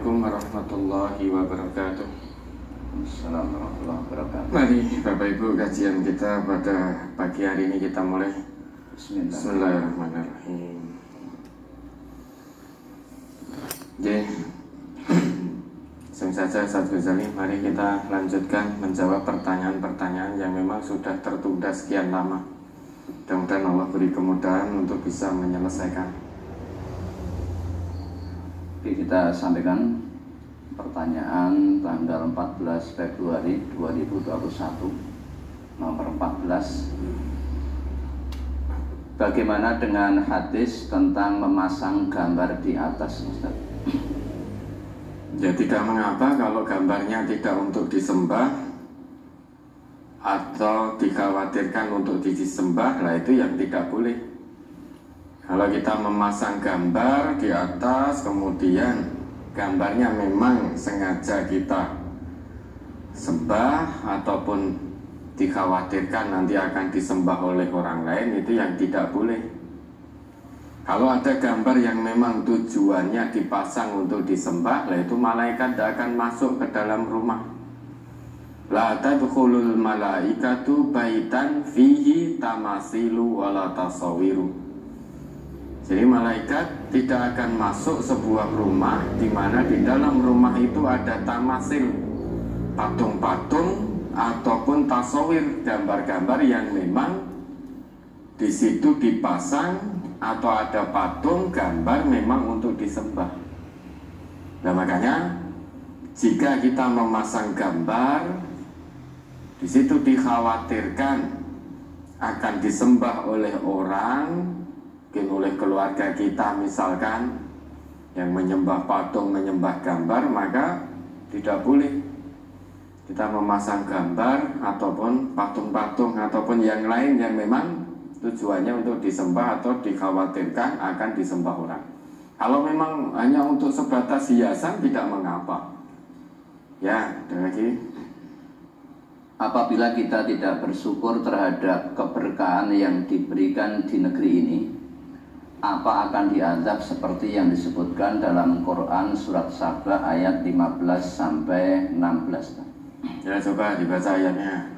Assalamualaikum warahmatullahi wabarakatuh. Assalamualaikum warahmatullahi wabarakatuh. Mari Bapak Ibu, kajian kita pada pagi hari ini kita mulai. Bismillahirrahmanirrahim. Jadi langsung saja Ustaz Ghazali, mari kita lanjutkan menjawab pertanyaan-pertanyaan yang memang sudah tertunda sekian lama. Mudah-mudahan Allah beri kemudahan untuk bisa menyelesaikan. Oke, kita sampaikan pertanyaan tanggal 14 Februari 2021 nomor 14. Bagaimana dengan hadis tentang memasang gambar di atas, Ustaz? Ya tidak mengapa kalau gambarnya tidak untuk disembah atau dikhawatirkan untuk disembah, lah itu yang tidak boleh. Kalau kita memasang gambar di atas, kemudian gambarnya memang sengaja kita sembah ataupun dikhawatirkan nanti akan disembah oleh orang lain, itu yang tidak boleh. Kalau ada gambar yang memang tujuannya dipasang untuk disembah, lah itu malaikat tidak akan masuk ke dalam rumah. La tadkhulul malaikatu baitan fihi tamasilu wala tasawiru. Jadi malaikat tidak akan masuk sebuah rumah di mana di dalam rumah itu ada tamasil, patung-patung ataupun tasawir, gambar-gambar yang memang di situ dipasang atau ada patung gambar memang untuk disembah. Nah makanya jika kita memasang gambar di situ dikhawatirkan akan disembah oleh orang, mungkin oleh keluarga kita misalkan, yang menyembah patung, menyembah gambar, maka tidak boleh kita memasang gambar ataupun patung-patung ataupun yang lain yang memang tujuannya untuk disembah atau dikhawatirkan akan disembah orang. Kalau memang hanya untuk sebatas hiasan tidak mengapa. Ya, ada lagi. Apabila kita tidak bersyukur terhadap keberkahan yang diberikan di negeri ini, apa akan diazab seperti yang disebutkan dalam Quran surat Saba ayat 15 sampai 16? Ya, coba dibaca ayatnya.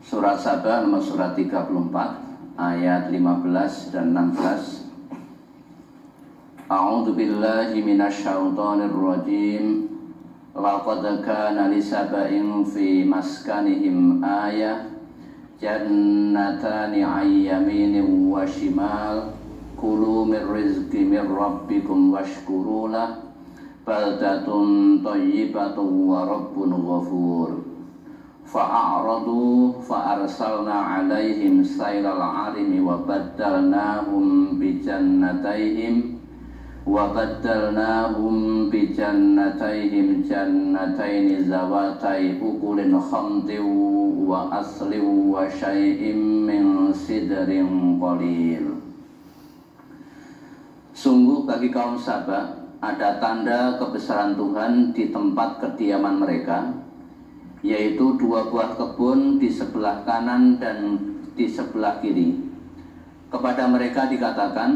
Surat Saba nomor surat 34 ayat 15 dan 16. A'udzu billahi minasyaitonir rajim. Laqad kana li saba'in fi maskanihim ayah jannatani 'an yaminin wa shimal kulu min rizqi min rabbikum washkuru lah baldatun thayyibatun wa rabbun ghafur. Fa'aradu fa'arsalna 'alaihim sailal 'arimi wa baddalnahum bijannataihim jannataini zawatai ukulin khamtin wa aslin wa syai'im min sidrin qalil. Sungguh bagi kaum Saba ada tanda kebesaran Tuhan di tempat kediaman mereka, yaitu 2 buah kebun di sebelah kanan dan di sebelah kiri. Kepada mereka dikatakan,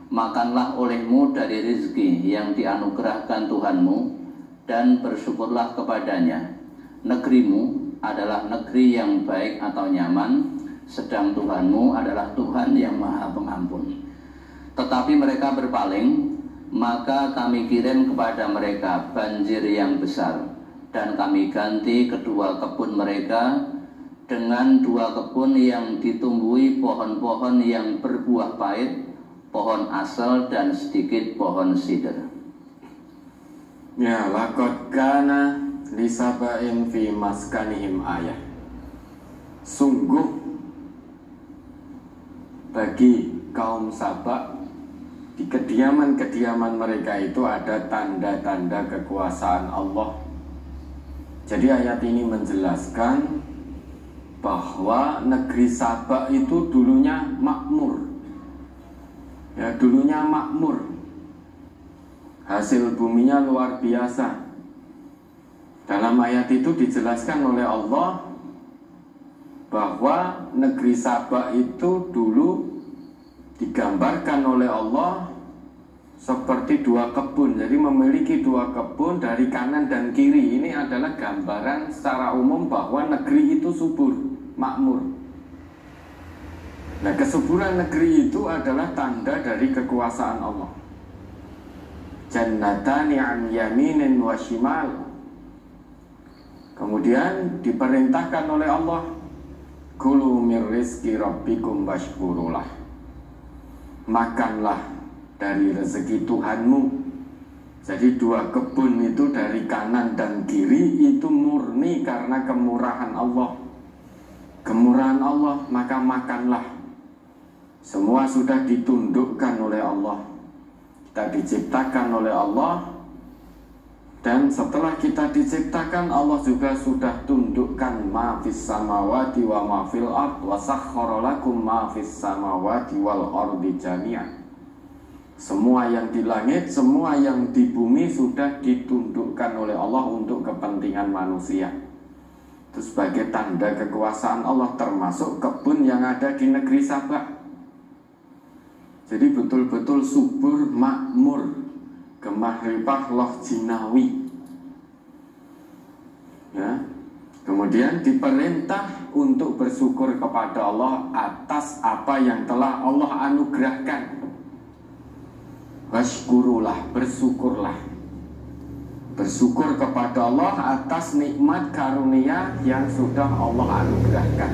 makanlah olehmu dari rizki yang dianugerahkan Tuhanmu dan bersyukurlah kepadanya. Negerimu adalah negeri yang baik atau nyaman, sedang Tuhanmu adalah Tuhan yang Maha Pengampun. Tetapi mereka berpaling, maka kami kirim kepada mereka banjir yang besar, dan kami ganti kedua kebun mereka dengan 2 kebun yang ditumbuhi pohon-pohon yang berbuah pahit, pohon asal dan sedikit pohon sider. Ya, laqad kana li saba'in fi maskanihim ayah. Sungguh bagi kaum Saba di kediaman-kediaman mereka itu ada tanda-tanda kekuasaan Allah. Jadi ayat ini menjelaskan bahwa negeri Saba itu dulunya makmur. Ya, dulunya makmur. Hasil buminya luar biasa. Dalam ayat itu dijelaskan oleh Allah bahwa negeri Saba itu dulu digambarkan oleh Allah seperti dua kebun. Jadi memiliki dua kebun dari kanan dan kiri. Ini adalah gambaran secara umum bahwa negeri itu subur, makmur. Nah, kesuburan negeri itu adalah tanda dari kekuasaan Allah. Jannatani an yaminin wa shimal. Kemudian diperintahkan oleh Allah, kulu mir rizki rabbikum washkurulah. Makanlah dari rezeki Tuhanmu. Jadi dua kebun itu dari kanan dan kiri itu murni karena kemurahan Allah. Kemurahan Allah, maka makanlah. Semua sudah ditundukkan oleh Allah. Kita diciptakan oleh Allah. Dan setelah kita diciptakan, Allah juga sudah tundukkan ma fis samawati wa ma fil ard wa sakhkhara lakum ma fis samawati wal ardi jami'an. Semua yang di langit, semua yang di bumi sudah ditundukkan oleh Allah untuk kepentingan manusia. Itu sebagai tanda kekuasaan Allah, termasuk kebun yang ada di negeri Sabah. Jadi betul-betul subur, makmur, gemahripah loh jinawi. Ya. Kemudian diperintah untuk bersyukur kepada Allah atas apa yang telah Allah anugerahkan. Washkurulah, bersyukurlah. Bersyukur kepada Allah atas nikmat karunia yang sudah Allah anugerahkan,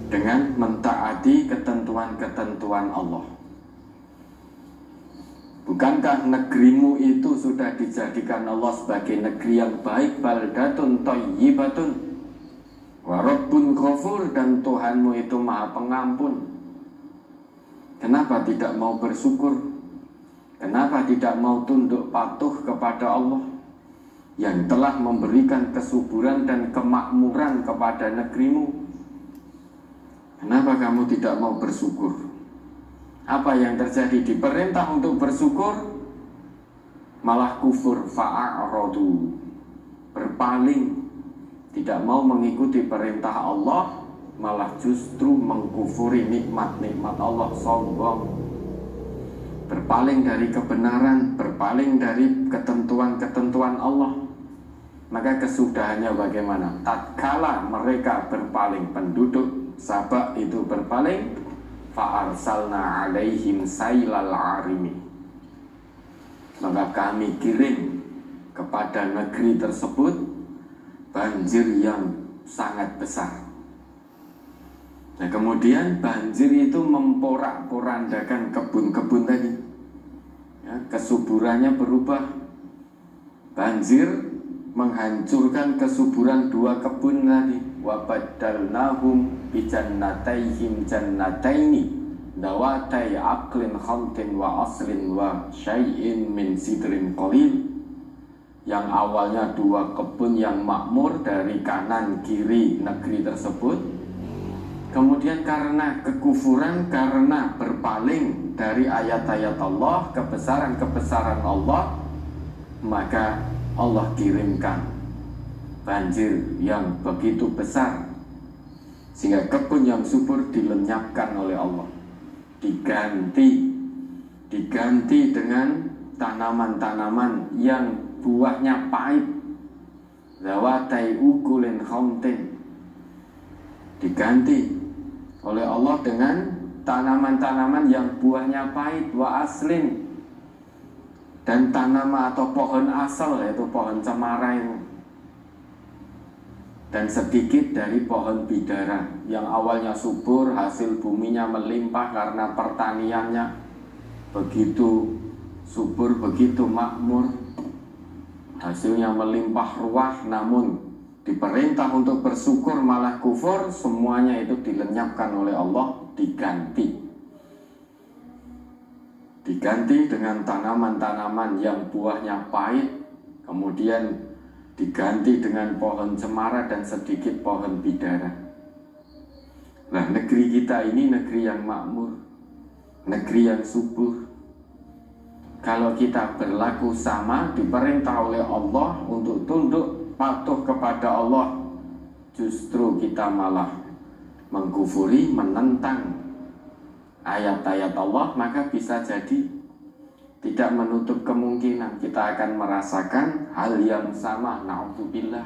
dengan mentaati ketentuan-ketentuan Allah. Bukankah negerimu itu sudah dijadikan Allah sebagai negeri yang baik, baldatun thayyibatun wa rabbun ghafur, dan Tuhanmu itu Maha Pengampun? Kenapa tidak mau bersyukur? Kenapa tidak mau tunduk patuh kepada Allah yang telah memberikan kesuburan dan kemakmuran kepada negerimu? Kenapa kamu tidak mau bersyukur? Apa yang terjadi? Diperintah untuk bersyukur, malah kufur, fa'a'radu, berpaling, tidak mau mengikuti perintah Allah, malah justru mengkufuri nikmat-nikmat Allah, sombong, berpaling dari kebenaran, berpaling dari ketentuan-ketentuan Allah. Maka kesudahannya bagaimana? Tatkala mereka berpaling, penduduk Sabah itu berpaling, fa'arsalna alaihim sailal arimi, maka kami kirim kepada negeri tersebut banjir yang sangat besar. Nah, kemudian banjir itu memporak-porandakan kebun-kebun tadi. Ya, kesuburannya berubah. Banjir menghancurkan kesuburan dua kebun tadi. Wa baddalnahum bi jannatayhim jannataini dawatai aqlin khamtin wa aslin wa syai'in min sidrin qalil. Yang awalnya dua kebun yang makmur dari kanan kiri negeri tersebut, kemudian karena kekufuran, karena berpaling dari ayat-ayat Allah, kebesaran-kebesaran Allah, maka Allah kirimkan banjir yang begitu besar, sehingga kebun yang subur dilenyapkan oleh Allah, diganti dengan tanaman-tanaman yang buahnya pahit, zawatai ukulin khamtin, diganti oleh Allah dengan tanaman-tanaman yang buahnya pahit, wa aslin, dan tanaman atau pohon asal, yaitu pohon cemara itu, dan sedikit dari pohon bidara yang awalnya subur, hasil buminya melimpah karena pertaniannya begitu subur, begitu makmur, hasilnya melimpah ruah, namun diperintah untuk bersyukur malah kufur, semuanya itu dilenyapkan oleh Allah, diganti dengan tanaman-tanaman yang buahnya pahit, kemudian diganti dengan pohon cemara dan sedikit pohon bidara. Nah, negeri kita ini negeri yang makmur, negeri yang subur. Kalau kita berlaku sama, diperintah oleh Allah untuk tunduk patuh kepada Allah, justru kita malah mengkufuri, menentang ayat-ayat Allah, maka bisa jadi tidak menutup kemungkinan kita akan merasakan hal yang sama, na'udzubillah.